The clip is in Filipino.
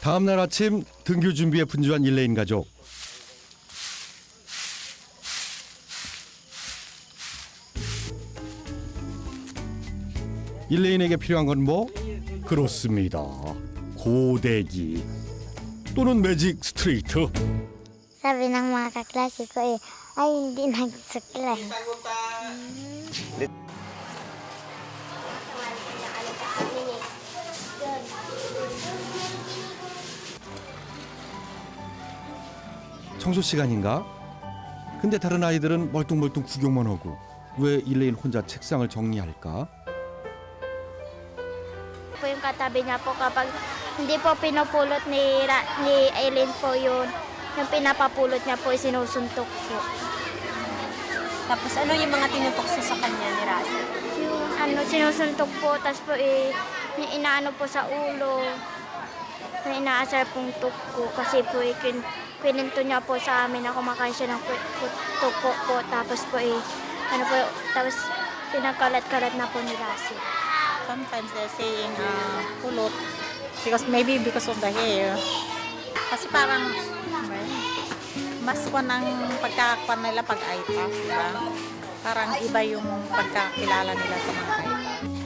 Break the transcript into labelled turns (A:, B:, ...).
A: 다음 날 아침 등교 준비에 분주한 일레인 가족. 일레인에게 필요한 건 뭐? 그렇습니다. 고데기 또는 매직 스트레이트.
B: Sabi ng mga kaklase ko ay hindi nagsuklas.
A: 청소 시간인가? 근데 다른 아이들은 멀뚱멀뚱 구경만 하고 왜 일레인 혼자 책상을 정리할까?
B: Po yung katabi niya po kapag hindi po pinupulot ni Eileen po yun, yung pinapapulot niya po sinusuntok po.
C: Tapos ano yung mga tinutok sa kanya ni Russell?
B: Yung sinusuntok po, tapos po yung inaano po sa ulo, yung inaasar pong tuko kasi po kininto niya po sa amin na kumakain siya ng tuko po, tapos po tapos pinagkalat-kalat na po ni Russell.
C: Sometimes they're saying pulot because of the hair. Kasi parang mas ng pagkakakuan nila pag ITAS, diba? Parang iba yung pagkakilala nila sa mga ITAS.